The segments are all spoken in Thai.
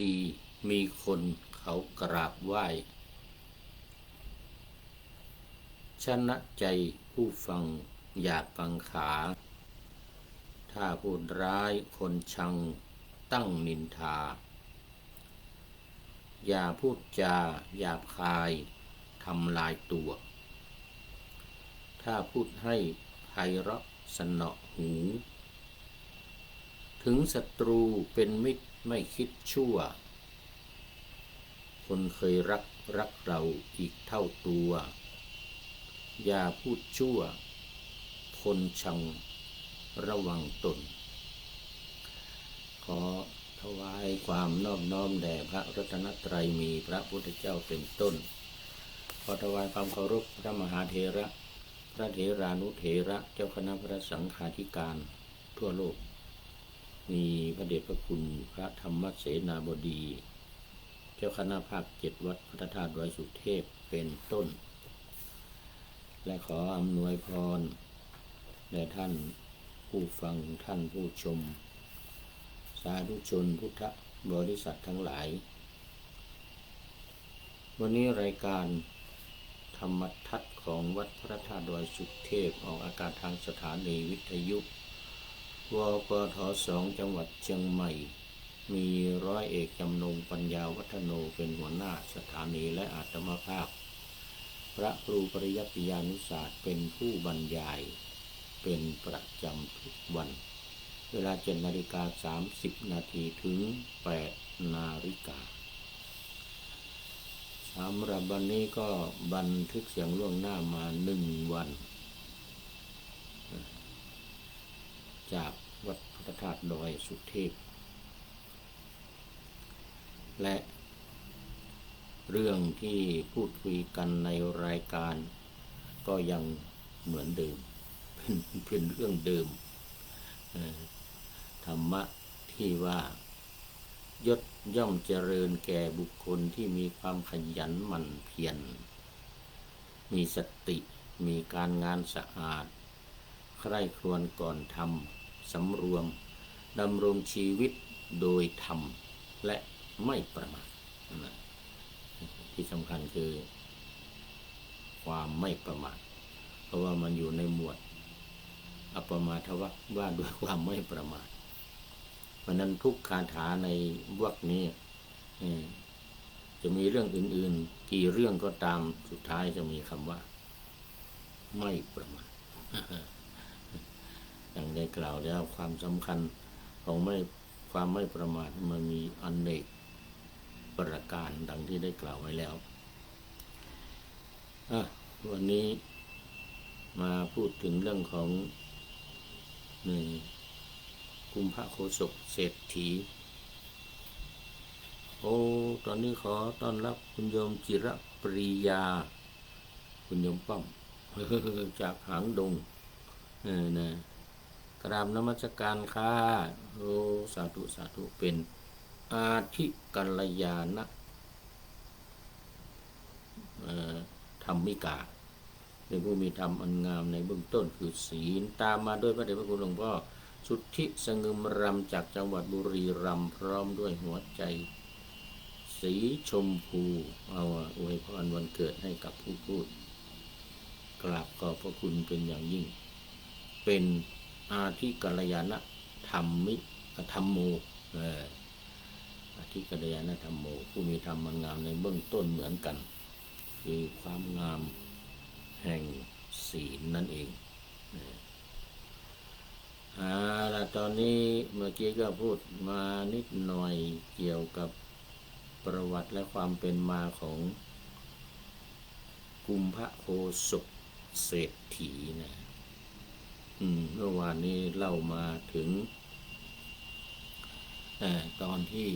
ดีมีคนเขากราบไหว้ชนะใจผู้ฟังอยากฟังขาถ้าพูดร้ายคนชังตั้งนินทาอย่าพูดจาหยาบคายทำลายตัวถ้าพูดให้ไพเราะสนอหูถึงศัตรูเป็นมิตรไม่คิดชั่วคนเคยรักเราอีกเท่าตัวอย่าพูดชั่วคนชังระวังตนขอถวายความนอบน้อมแด่พระรัตนตรัยมีพระพุทธเจ้าเป็นต้นขอถวายความเคารพพระมหาเถระพระเถรานุเถระเจ้าคณะพระสังฆาธิการทั่วโลกมีพระเดชพระคุณพระธรรมเสนาบดีเจ้าคณะภาค7วัดพระธาตุดอยสุเทพเป็นต้นและขออำนวยพรแด่ท่านผู้ฟังท่านผู้ชมสาธุชนพุทธบริษัททั้งหลายวันนี้รายการธรรมทัศน์ของวัดพระธาตุดอยสุเทพออกอากาศทางสถานีวิทยุวปท2จังหวัดเชียงใหม่มีร้อยเอกจำนงปัญญาวัฒโนเป็นหัวหน้าสถานีและอาตมาภาพพระครูปริยัติยานุศาสตร์เป็นผู้บรรยายเป็นประจำทุกวันเวลา7:30 นาทีถึง8 นาฬิกาสำหรับวันนี้ก็บันทึกเสียงล่วงหน้ามา1 วันจากวัดพระธาตุดอยสุเทพและเรื่องที่พูดคุยกันในรายการก็ยังเหมือนเดิมเป็นเรื่องเดิมธรรมะที่ว่ายศย่อมเจริญแก่บุคคลที่มีความขยันหมั่นเพียรมีสติมีการงานสะอาดใคร่ครวญก่อนทำสำรวมดำรงชีวิตโดยธรรมและไม่ประมาทที่สำคัญคือความไม่ประมาทเพราะว่ามันอยู่ในหมวดอัปมาทวรรคว่าด้วยความไม่ประมาทเพราะนั้นทุกคาถาในวรรคนี้จะมีเรื่องอื่นๆกี่เรื่องก็ตามสุดท้ายจะมีคำว่าไม่ประมาทอย่างได้กล่าวแล้วความสำคัญของความไม่ประมาทมันมีอเนกประการดังที่ได้กล่าวไว้แล้ววันนี้มาพูดถึงเรื่องของกุมภโคศกเศรษฐีตอนนี้ขอต้อนรับคุณโยมจิรปริยาคุณโยมป้อมจากหางดงนะกราบนมัสการค่ะสาธุสาธุเป็นอาทิกัลยาณธรรมิกาเป็นผู้มีธรรมอันงามในเบื้องต้นคือศีลตามมาด้วยพระเดชพระคุณหลวงพ่อสุทธิสงึมรำจากจังหวัดบุรีรัมย์พร้อมด้วยหัวใจสีชมพูอวยพรวันเกิดให้กับผู้พูดกราบขอบพระคุณเป็นอย่างยิ่งเป็นอาทิกัลยาณธรรมโมอาทิกัลยาณธรรมโมผู้มีธรรมอันงามในเบื้องต้นเหมือนกันคือความงามแห่งศีลนั่นเองล่ะตอนนี้เมื่อกี้ก็พูดมานิดหน่อยเกี่ยวกับประวัติและความเป็นมาของกุมภโคศกเศรษฐีนะเมื่อวานนี้เล่ามาถึงตอนที่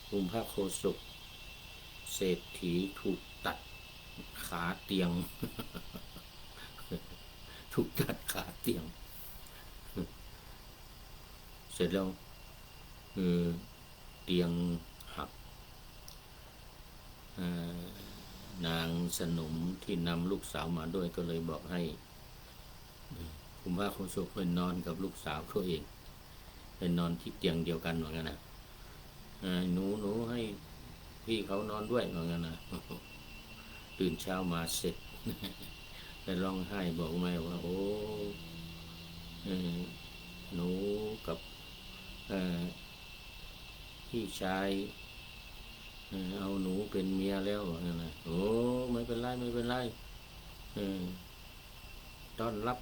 กุมภโคศกเศรษฐีถูกตัดขาเตียง ถูกตัดขาเตียงเสร็จแล้วเตียงหักนางสนมที่นำลูกสาวมาด้วยก็เลยบอกให้กุมภโคศกไปนอนกับลูกสาวเขาเอง นอนที่เตียงเดียวกันเหมือนกันนะหนูให้พี่เขานอนด้วยเหมือนกันนะตื่นเช้ามาเสร็จไปร้องไห้บอกแม่ว่าโอ้หนูกับพี่ชายเอาหนูเป็นเมียแล้วเหมือนกันนะโอ้ไม่เป็นไรไม่เป็นไรต้อนรับ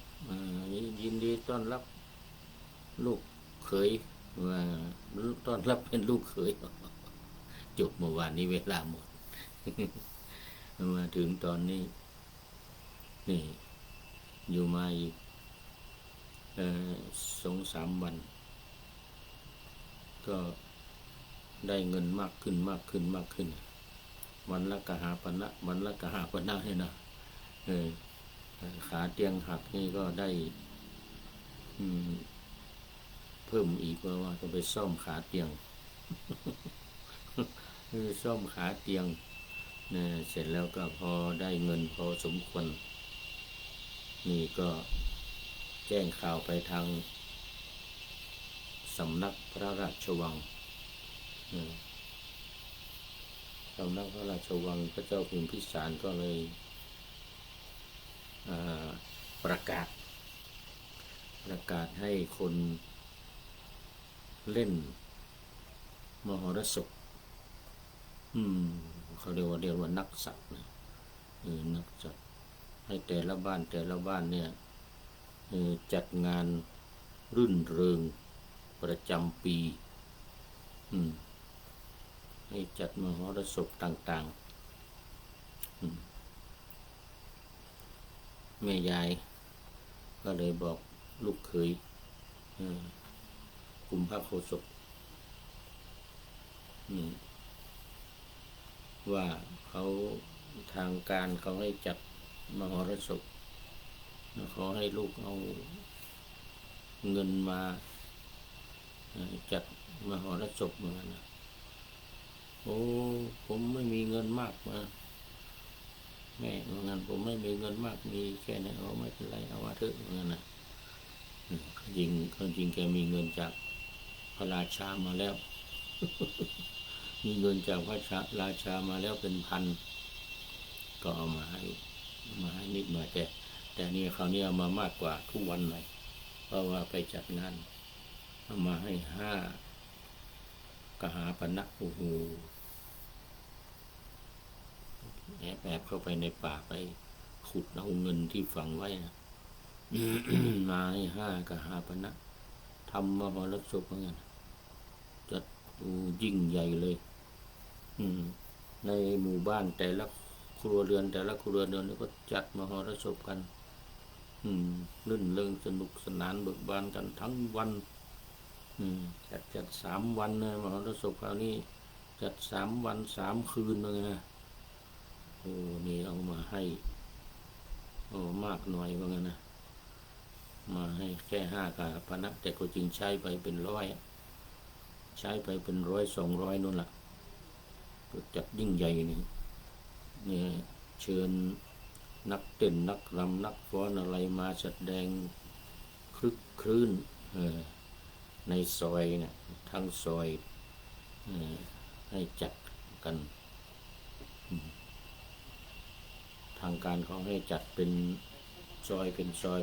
ยินดีต้อนรับลูกเขยว่าต้อนรับเป็นลูกเขยจบเมื่อวานนี้เวลาหมด มาถึงตอนนี้นี่อยู่มาอีก2-3 วันก็ได้เงินมากขึ้นวันละกะหาปณะวันละกะหาปณะเนี่ยนะขาเตียงหักนี่ก็ได้เพิ่มอีกเพราะว่าต้องไปซ่อมขาเตียง ซ่อมขาเตียงเสร็จแล้วก็พอได้เงินพอสมควรนี่ก็แจ้งข่าวไปทางสำนักพระราชวังสำนักพระราชวังพระเจ้าพิมพิสารก็เลยประกาศให้คนเล่นมหรสพเขาเรียกว่านักสัตว์นะนักสัตว์ให้แต่ละบ้านเนี่ยจัดงานรื่นเริงประจำปีให้จัดมหรสพต่างๆแม่ยายก็เลยบอกลูกเขยกุมภโคศกว่าเขาทางการเขาให้จัดมหรสพขอให้ลูกเอาเงินมาจัดมหรสพเหมือนกันนะโอ้ผมไม่มีเงินมากมาแม่เหมือนกันผมไม่มีเงินมากมีแค่นี้ไม่เป็นไรเอามาเถอะเหมือนกันนะจริงแกมีเงินจากพระราชามาแล้ว มีเงินจากพระราชามาแล้วเป็นพันก็เอามาให้นิดหน่อยแต่นี่คราวนี้เอามามากกว่าทุกวันเลยเพราะว่าไปจัดงานเอามาให้5 กหาปณะโอ้โหแอบเข้าไปในป่าไปขุดเอาเงินที่ฝังไว้นะ มาให้5 กหาปณะทำมหรสพเหมือนกันจัดยิ่งใหญ่เลยในหมู่บ้านแต่ละครัวเรือนนี่ก็จัดมหรสพกันรื่นเริงสนุกสนานเบิกบานกันทั้งวันจัด3 วันนะมหรสพคราวนี้จัด3 วัน 3 คืนเลยนะโอ้นี่เอามาให้มากหน่อยว่างั้นนะมาให้แค่5 กหาปณะแต่ก็จริงใช้ไปเป็น100ใช้ไปเป็น100-200นู่นล่ะก็จัดยิ่งใหญ่นี่เชิญนักเต้นนักรำนักฟ้อนอะไรมาแสดงคลึกครื้นในซอยเนี่ยทั้งซอยให้จัดกันทางการเขาให้จัดเป็นซอย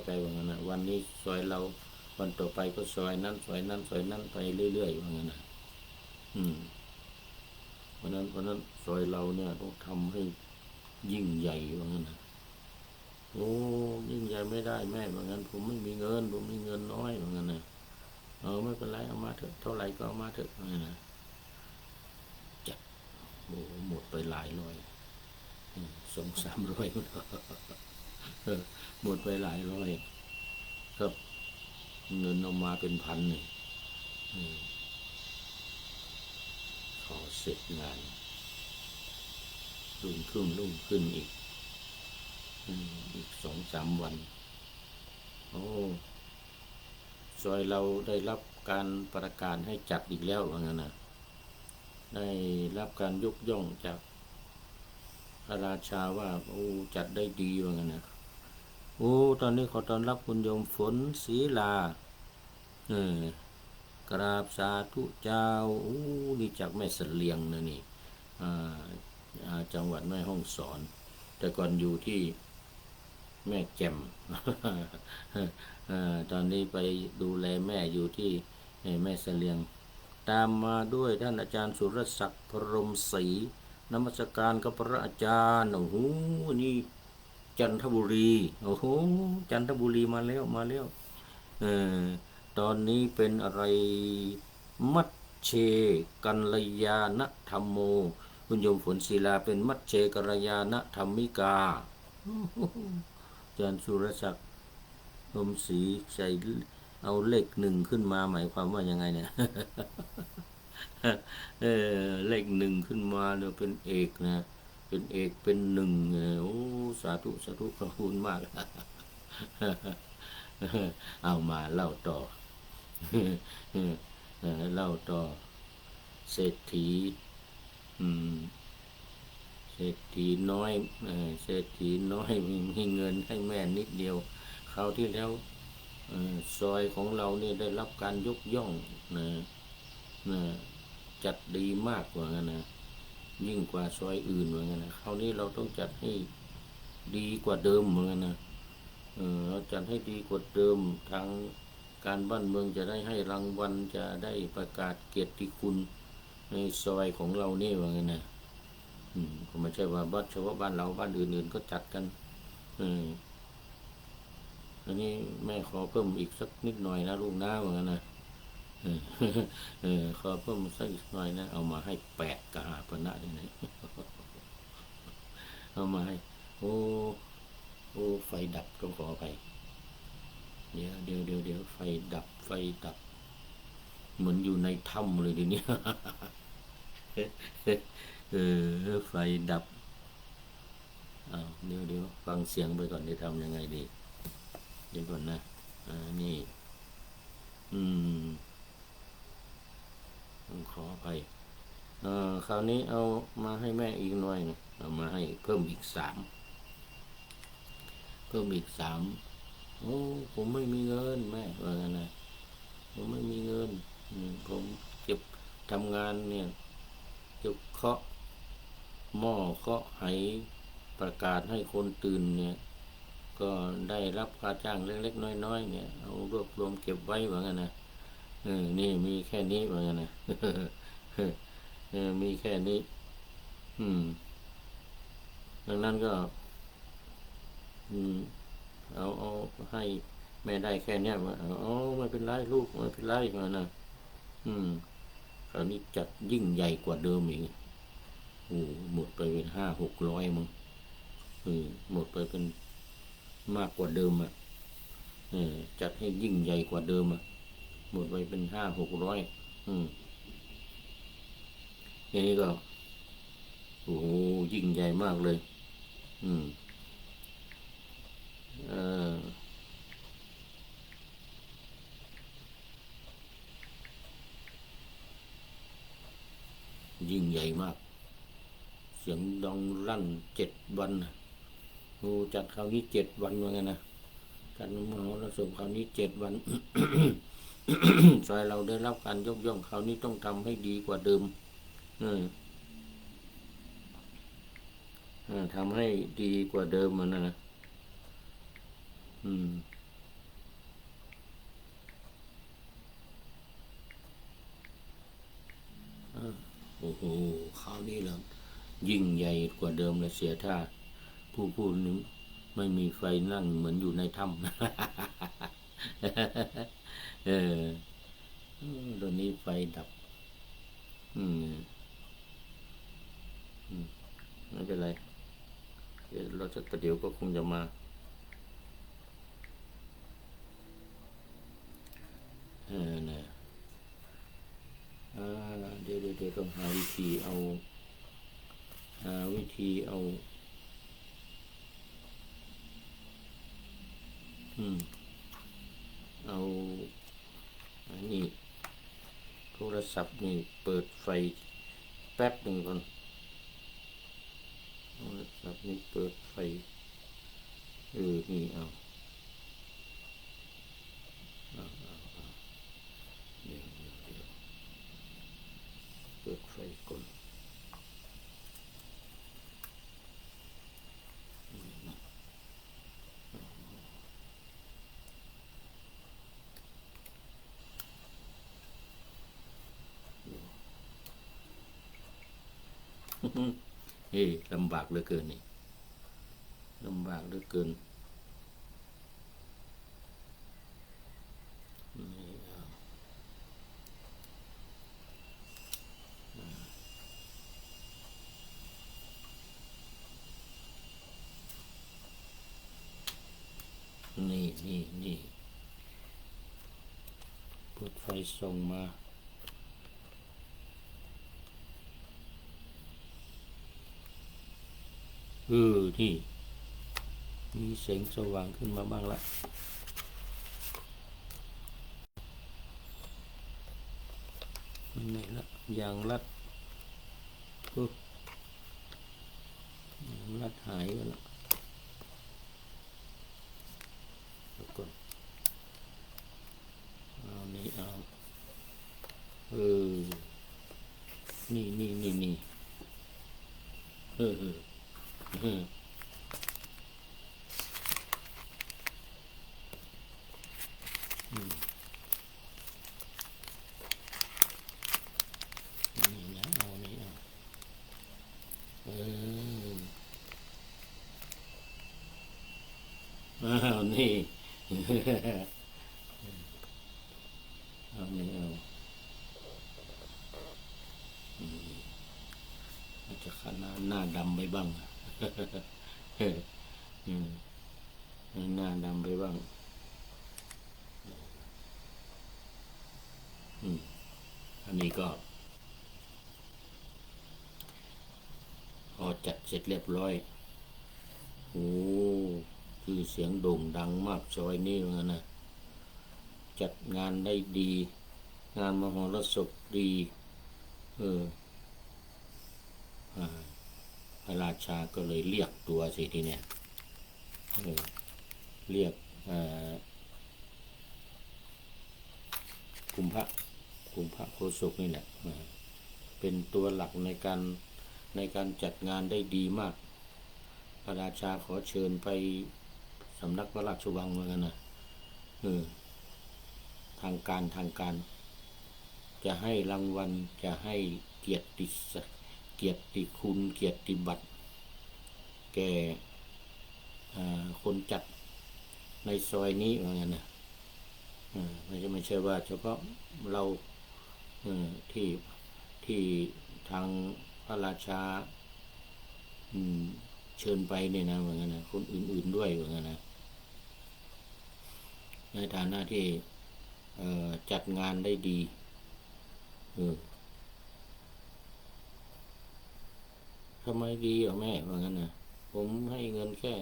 ไปว่างั้นนะวันนี้ซอยเราวันต่อไปก็ซอยนั้นไปเรื่อยๆว่างั้นนะเพราะนั้นซอยเราเนี่ยต้องทำให้ยิ่งใหญ่ว่างั้นนะโอ้ยิ่งใหญ่ไม่ได้แม่ว่างั้นผมไม่มีเงินน้อยว่างั้นนะไม่เป็นไรเอามาเถอะเท่าไหร่ก็เอามาเถอะว่างั้นนะจัดโอ้หมดไปหลายร้อย200-300หมดไปหลายร้อยครับเงินเอามาเป็นพันเลยขอเสร็จงานรุ่งขึ้นอีก2-3 วันโอ้ซอยเราได้รับการประกาศให้จัดอีกแล้วว่างั้นนะได้รับการยกย่องจากพระราชาว่าโอ้จัดได้ดีว่างั้นนะโอ้ตอนนี้ขอต้อนรับคุณโยมฝนศรีลา กราบสาธุเจ้าอู้นี่จากแม่เสลียงนะนี่จังหวัดแม่ฮ่องสอน แต่ก่อนอยู่ที่แม่แจ่ม ตอนนี้ไปดูแลแม่อยู่ที่แม่เสลียง ตามมาด้วยท่านอาจารย์สุรศักดิ์พรหมศรีนมัสการกับพระอาจารย์โอ้โหนี่จันทบุรีโอ้โหจันทบุรีมาแล้วมาแล้วเออตอนนี้เป็นอะไรมัชเชกัลยาณธรรมโมคุณโยมฝนศิลาเป็นมัชเชกัลยาณธรรมิกาอาจารย์สุรศักดิ์พรหมศรีใส่เอาเลขหนึ่งขึ้นมาหมายความว่ายังไงเนี่ย เลขหนึ่งขึ้นมาเนี่ยเป็นเอกนะเป็นเอกเป็นหนึ่งโอ้สาธุสาธุขอบคุณมาก เอามาเล่าต่อ เล่าต่อเศรษฐีเศรษฐีน้อยเศรษฐีน้อยมีเงินให้แม่นิดเดียวคราวที่แล้วซอยของเราเนี่ยได้รับการยกย่องนะจัดดีมากกว่างั้นนะยิ่งกว่าซอยอื่นเหมือนกันนะคราวนี้เราต้องจัดให้ดีกว่าเดิมเหมือนกันนะเราจัดให้ดีกว่าเดิมทางการบ้านเมืองจะได้ให้รางวัลจะได้ประกาศเกียรติคุณในซอยของเรานี่ว่างั้นนะก็ไม่ใช่ว่าเฉพาะบ้านเราบ้านอื่นๆก็จัดกันอันนี้แม่ขอเพิ่มอีกสักนิดหน่อยนะลูกนะว่างั้นนะขอเพิ่มสักอีกหน่อยนะเอามาให้8 กหาปณะนี่นะเอามาให้โอ้ไฟดับต้องขอไปเดี๋ยวไฟดับเหมือนอยู่ในถ้ำเลยทีนี้ไฟดับเดี๋ยวฟังเสียงไปก่อนจะทำยังไงดีเดี๋ยวก่อนนะนี่ต้องขอไปคราวนี้เอามาให้แม่อีกหน่อยเอามาให้เพิ่มอีก3โอ้ผมไม่มีเงินแม่ว่าไงนะผมไม่มีเงินผมเก็บทำงานเนี่ยเก็บเคาะหม้อเคาะไหประกาศให้คนตื่นเนี่ยก็ได้รับค่าจ้างเล็กๆน้อยๆเนี่ยเอารวบรวมเก็บไว้ว่างั้นนะนี่มีแค่นี้ว่างั้นนะมีแค่นี้ดังนั้นก็เอาให้แม่ได้แค่นี้ว่าไม่เป็นไรลูกไม่เป็นไรว่านะคราวนี้จัดยิ่งใหญ่กว่าเดิมอีกหมดไปเป็น500-600มั้งหมดไปเป็นมากกว่าเดิมจัดให้ยิ่งใหญ่กว่าเดิมหมดไปเป็น500-600นี่ก็โอ้ยิ่งใหญ่มากเลยยิ่งใหญ่มากเสียงดังลั่น7 วันจัดคราวนี้7 วันว่าไงนะจัดมหรสพคราวนี้7 วัน ซอยเราได้รับการยกย่องคราวนี้ต้องทำให้ดีกว่าเดิมทำให้ดีกว่าเดิมมันนะโอ้โหคราวนี้แล้วยิ่งใหญ่กว่าเดิมเลยเสียท่าผู้พูดนี้ไม่มีไฟนั่งเหมือนอยู่ในถ้ำตอนนี้ไฟดับไม่เป็นไรเดี๋ยวเราจะประเดี๋ยวก็คงจะมานะเดี๋ยวต้องหาวิธีเอาเอาอันนี้โทรศัพท์นี่เปิดไฟแป๊บหนึ่งก่อนโทรศัพท์นี่เปิดไฟนี่เอาเดี๋ยว ปิดไฟก่อนลำบากเหลือเกินนี่ลำบากเหลือเกินนี่เปิดไฟส่องมานี่มีแสงสว่างขึ้นมาบ้างละมันไหนละยางรัดรัดหายไปละแล้วก่อนเอานี่เอานี่นี่นะเอานี่เอานี่เอานี่อาจจะขนาดหน้าดำไปบ้างหน้าดำไปบ้างอันนี้ก็พอจัดเสร็จเรียบร้อยคือเสียงโด่งดังมากซอยนี้เหมือนกันนะจัดงานได้ดีงานมหรสพดีพระราชาก็เลยเรียกตัวสิทีเนี่ยเรียกกุมภะโคศกนี่แหละเป็นตัวหลักในการจัดงานได้ดีมากพระราชาขอเชิญไปสำนักพระราชวังเหมือนกันนะทางการจะให้รางวัลจะให้เกียรติคุณเกียรติบัตรแก่คนจัดในซอยนี้เหมือนกันนะไม่ใช่ว่าเฉพาะเราที่ทางพระราชาเชิญไปเนี่ยนะเหมือนกันนะคนอื่นๆด้วยเหมือนกันนะในฐานะที่จัดงานได้ดีทำไมดีเหรอแม่เหมือนกันนะผมให้เงินแค่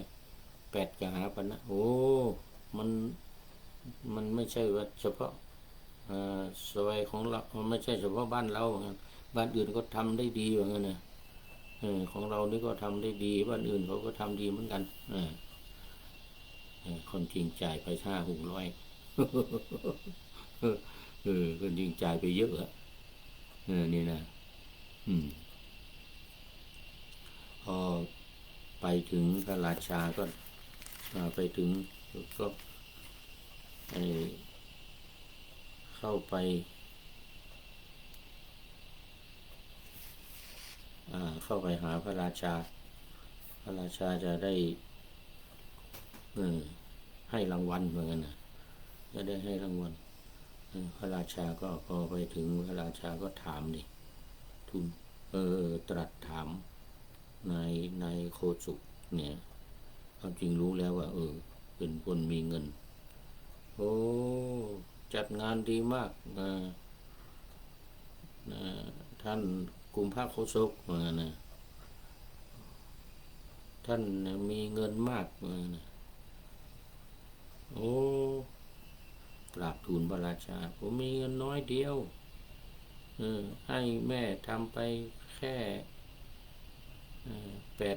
8 กหาปณะมันไม่ใช่ว่าเฉพาะซอยของเรามันไม่ใช่เฉพาะบ้านเราเหมือนกันบ้านอื่นก็ทำได้ดีเหมือนกันนะของเรานี่ก็ทำได้ดีบ้านอื่นเขาก็ทำดีเหมือนกันคนจริงจ่ายไป500-600คนจริงจ่ายไปเยอะนี่นะพอไปถึงพระราชาก็ไปถึงก็เข้าไปหาพระราชาจะได้ให้รางวัลเหมือนกันนะจะได้ให้รางวัลพระราชาก็พอไปถึงพระราชาก็ถามดิทูลตรัสถามนายโคสุเนี่ยความจริงรู้แล้วว่าเป็นคนมีเงินจัดงานดีมากท่านกุมภะโคศกเหมือนกันนะท่านมีเงินมากเหมือนกันนะกราบทูลพระราชาผมมีเงินน้อยเดียวให้แม่ทำไปแค่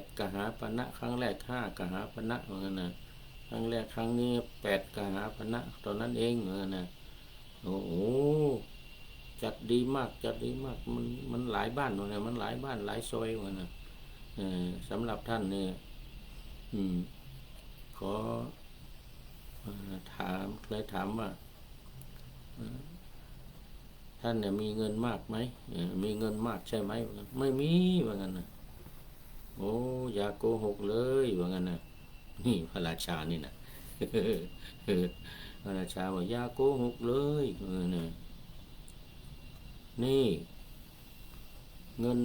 8 กหาปณะครั้งแรก5 กหาปณะเหมือนกันนะครั้งแรกครั้งนี้8 กหาปณะตอนนั้นเองเหมือนกันนะ จัดดีมากจัดดีมากมันหลายบ้านเหมือนกันมันหลายบ้านหลายซอยเหมือนกันสำหรับท่านเนี่ยขอถามเลยถามว่าท่านเนี่ยมีเงินมากไหมมีเงินมากใช่ไหมไม่มีว่างั้นนะโอ้อย่าโกหกเลยว่างั้นนะนี่พระราชานี่นะพระราชาว่าอย่าโกหกเลยนะนี่เงิน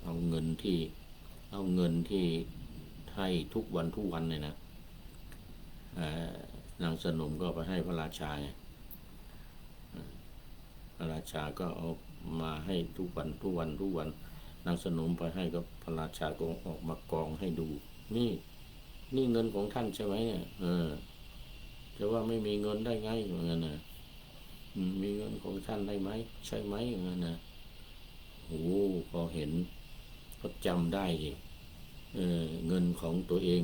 เอาเงินที่ให้ทุกวันเลยนะนางสนมก็ไปให้พระราชาไงพระราชาก็เอามาให้ทุกวันนางสนมไปให้ก็พระราชาก็ออกมากองให้ดูนี่เงินของท่านใช่ไหมเนี่ยจะว่าไม่มีเงินได้ไงอย่างนั้นนะมีเงินของท่านได้ไหมใช่ไหมอย่างนั้นนะโอ้พอเห็นก็จำได้สิเงินของตัวเอง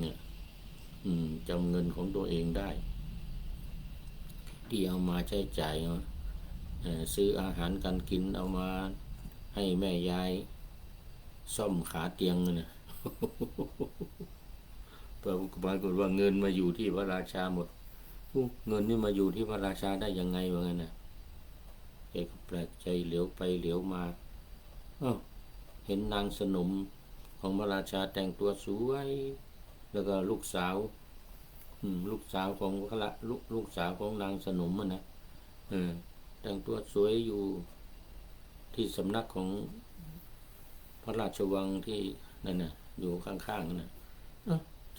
จำเงินของตัวเองได้ที่เอามาใช้จ่ายซื้ออาหารการกินเอามาให้แม่ยายซ่อมขาเตียงนะปรากฏว่าเงินมาอยู่ที่พระราชาหมดเงินนี่มาอยู่ที่พระราชาได้ยังไงวะงั้นนะแกก็แปลกใจเหลียวไปเหลียวมาเห็นนางสนมของพระราชาแต่งตัวสวยแล้วก็ลูกสาวของลูกสาวของนางสนมนะแต่งตัวสวยอยู่ที่สำนักของพระราชวังที่นั่นนะอยู่ข้างๆนะ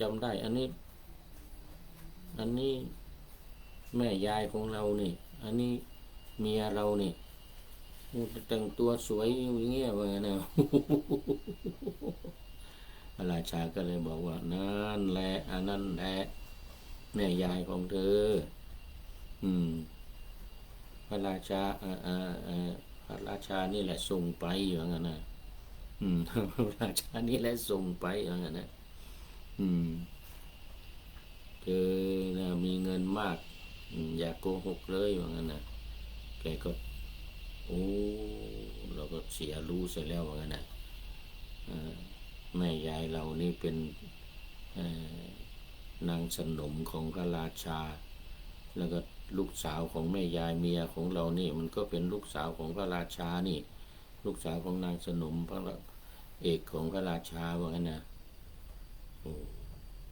จำได้อันนี้แม่ยายของเรานี่อันนี้เมียเรานี่แต่งตัวสวยอย่างเงี้ยว่าไงนะพระราชาก็เลยบอกว่านั่นแหละอันนั้นแหละแม่ยายของเธอพระราชาพระราชานี่แหละส่งไปอย่างนั้นนะพระราชานี่แหละส่งไปอย่างนั้นนะเธอนะมีเงินมากอย่าโกหกเลยอย่างนั้นนะแกก็โอ้เราก็เสียรู้เสียแล้วอย่างนั้นนะแม่ยายเรานี่เป็นนางสนมของพระราชาแล้วก็ลูกสาวของแม่ยายเมียของเรานี่มันก็เป็นลูกสาวของพระราชานี่ลูกสาวของนางสนมพระเอกของพระราชาว่างั้นนะโอ้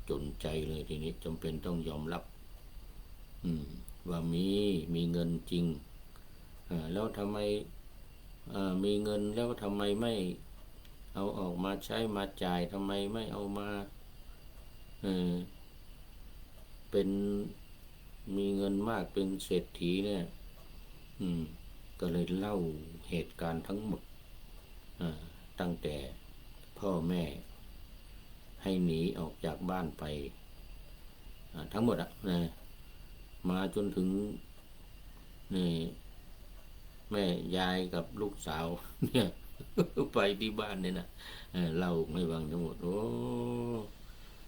จนใจเลยทีนี้จำเป็นต้องยอมรับว่ามีเงินจริงแล้วทำไมมีเงินแล้วทำไมไม่เอาออกมาใช้มาจ่ายทำไมไม่เอามาเป็นมีเงินมากเป็นเศรษฐีเนี่ยก็เลยเล่าเหตุการณ์ทั้งหมดตั้งแต่พ่อแม่ให้หนีออกจากบ้านไปทั้งหมดนะมาจนถึงนี่แม่ยายกับลูกสาวเนี่ยไปที่บ้านเนี่ยนะเล่าไม่ฟังทั้งหมดโอ้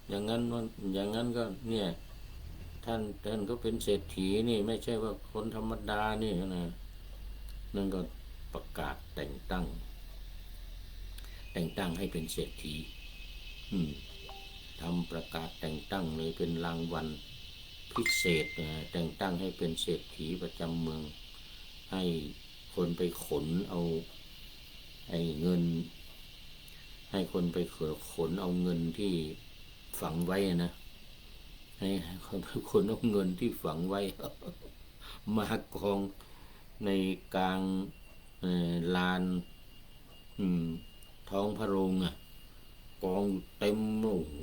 อย่างนั้นก็เนี่ยท่านก็เป็นเศรษฐีนี่ไม่ใช่ว่าคนธรรมดานี่นะนั่นก็ประกาศแต่งตั้งให้เป็นเศรษฐีทำประกาศแต่งตั้งเลยเป็นรางวัลพิเศษแต่งตั้งให้เป็นเศรษฐีประจำเมืองให้คนไปขนเอาเงินให้คนไปขนเอาเงินที่ฝังไว้นะให้คนไปขนเอาเงินที่ฝังไว้มากองในกลางลานท้องพระโรงกองเต็มโอ้โห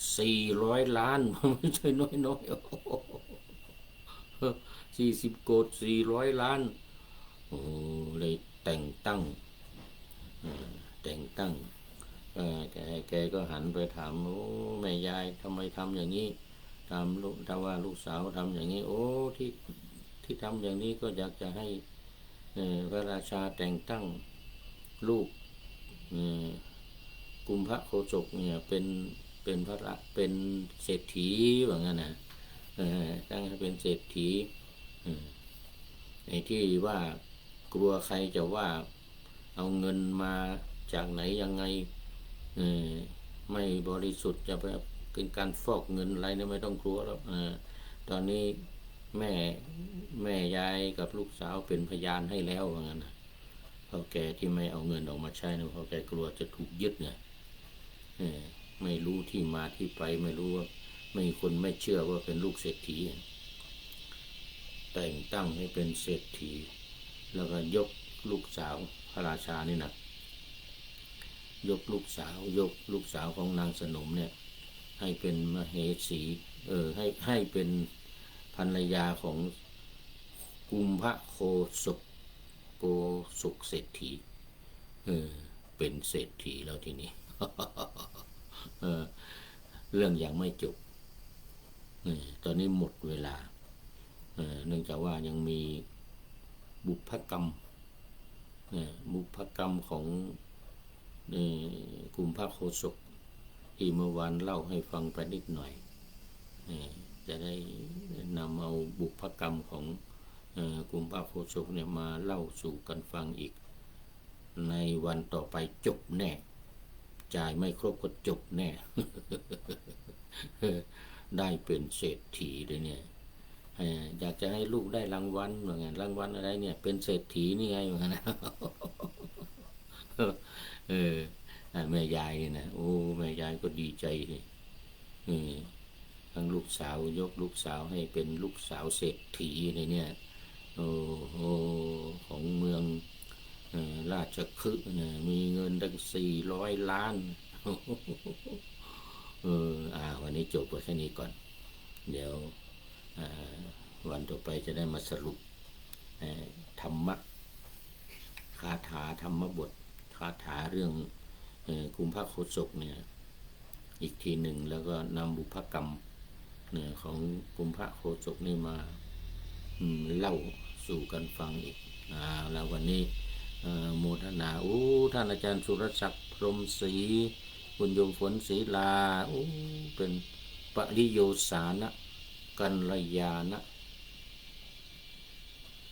400 ล้านไม่ใช่น้อย40 โกฏ400 ล้านโอ้เลยแต่งตั้งแกก็หันไปถามโอ้แม่ยายทำไมทำอย่างนี้ถ้าว่าลูกสาวทำอย่างนี้โอ้ที่ทำอย่างนี้ก็อยากจะให้พระราชาแต่งตั้งลูกกุมภโคชกเนี่ยเป็นเศรษฐีว่างั้นนะตั้งให้เป็นเศรษฐี ไอ้ที่ว่ากลัวใครจะว่าเอาเงินมาจากไหนยังไงไม่บริสุทธิ์จะไปเป็นการฟอกเงินอะไรเนี่ยไม่ต้องกลัวแล้วตอนนี้แม่แม่ยายกับลูกสาวเป็นพยานให้แล้วว่างั้นนะเพราะแกที่ไม่เอาเงินออกมาใช้นะเพราะแกกลัวจะถูกยึดไงไม่รู้ที่มาที่ไปไม่รู้ว่าไม่คนไม่เชื่อว่าเป็นลูกเศรษฐีแต่งตั้งให้เป็นเศรษฐีแล้วก็ยกลูกสาวพระราชานี่นะยกลูกสาวของนางสนมเนี่ยให้เป็นมเหสีให้เป็นภรรยาของกุมภโคศกเศรษฐีเป็นเศรษฐีแล้วทีนี้ เรื่องยังไม่จบตอนนี้หมดเวลาเนื่องจากว่ายังมีบุพกรรมของกุมภโคศกที่เมื่อวานเล่าให้ฟังไปนิดหน่อยจะได้นำเอาบุพกรรมของกุมภโคศกเนี่ยมาเล่าสู่กันฟังอีกในวันต่อไปจบแน่จ่ายไม่ครบก็จบแน่ ได้เป็นเศรษฐีเลยเนี่ยอยากจะให้ลูกได้รางวัลเหมือนกันรางวัลอะไรเนี่ยเป็นเศรษฐีนี่ไงเหมือนกันนะแม่ยายนะโอ้แม่ยายก็ดีใจเลยทั้งลูกสาวยกลูกสาวให้เป็นลูกสาวเศรษฐีเลยเนี่ยโอ้โหของเมืองราชคฤห์เนี่ยมีเงินตั้ง400 ล้านวันนี้จบไปแค่นี้ก่อนเดี๋ยววันต่อไปจะได้มาสรุปธรรมะคาถาธรรมบทคาถาเรื่องกุมภโคศกเนี่ยอีกทีหนึ่งแล้วก็นำบุพกรรมของกุมภโคศกนี่มาเล่าสู่กันฟังอีกแล้ววันนี้โมทนาท่านอาจารย์สุรศักดิ์พรหมศรีคุณโยมฝนศรีลาเป็นปริโยสานะกัลยาณ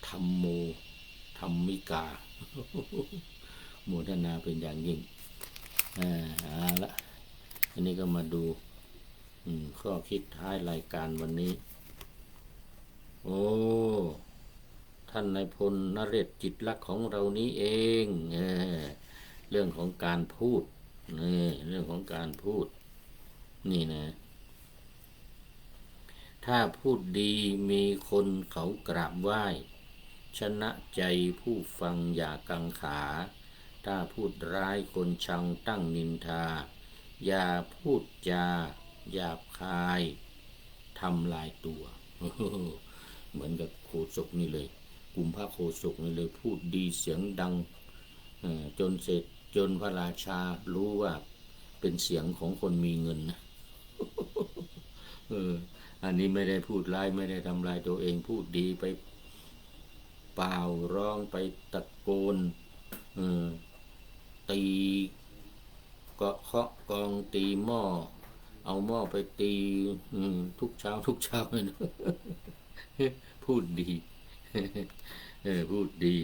ธรรมโมธรรมิกาโมทนาเป็นอย่างยิ่งละอันนี้ก็มาดูข้อคิดท้ายรายการวันนี้ท่านนายพลนเรศจิตลักษณ์ของเรานี้เองเรื่องของการพูดเรื่องของการพูดนี่นะถ้าพูดดีมีคนเขากราบไหว้ชนะใจผู้ฟังอย่ากังขาถ้าพูดร้ายคนชังตั้งนินทาอย่าพูดจาหยาบคายทำลายตัวเหมือนกับโคศกนี่เลยกุมภโคศกนี่เลยพูดดีเสียงดังจนพระราชารู้ว่าเป็นเสียงของคนมีเงินนะอันนี้ไม่ได้พูดร้ายไม่ได้ทำลายตัวเองพูดดีไปเปล่าร้องไปตะโกนตีก็เคาะกองตีหม้อเอาหม้อไปตีทุกเช้าเลยนะพูดดีพูดดี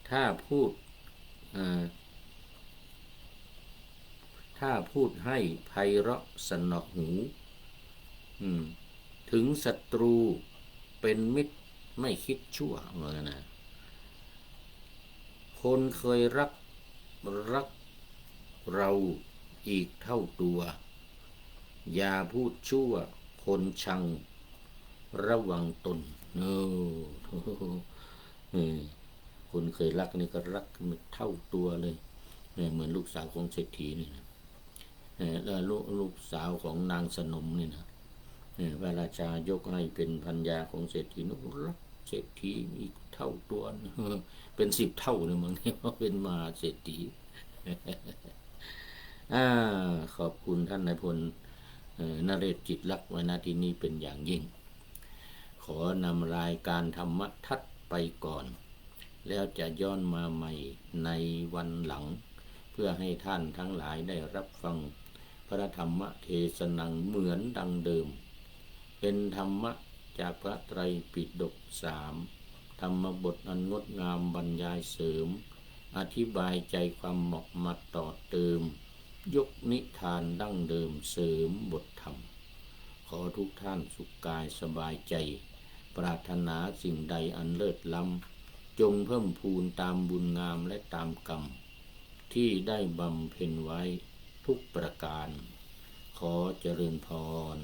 ถ้าพูดให้ไพเราะสนอหูถึงศัตรูเป็นมิตรไม่คิดชั่วเหมือนกันนะคนเคยรักเราอีกเท่าตัวอย่าพูดชั่วคนชังระวังตนคนเคยรักนี่ก็รักเท่าตัวเลยเหมือนลูกสาวของเศรษฐีนี่นะแล้วลูกสาวของนางสนมนี่นะพระราชายกให้เป็นภรรยาของเศรษฐีนรักเศรษฐีอีกเท่าตัวเป็น10 เท่าเลยมั้งเนี่ยเพราะเป็นมหาเศรษฐีขอบคุณท่านนายพลนเรศจิตลักษณ์ไว้ณที่นี้เป็นอย่างยิ่งขอนำรายการธรรมทัศน์ไปก่อนแล้วจะย้อนมาใหม่ในวันหลังเพื่อให้ท่านทั้งหลายได้รับฟังพระธรรมเทศนาเหมือนดังเดิมเป็นธรรมะจากพระไตรปิฎก3 ธรรมบทอันงดงามบรรยายเสริมอธิบายใจความเหมาะมาต่อเติมยกนิทานดั้งเดิมเสริมบทธรรมขอทุกท่านสุขกายสบายใจปรารถนาสิ่งใดอันเลิศล้ำจงเพิ่มพูนตามบุญงามและตามกรรมที่ได้บำเพ็ญไว้ทุกประการขอเจริญพร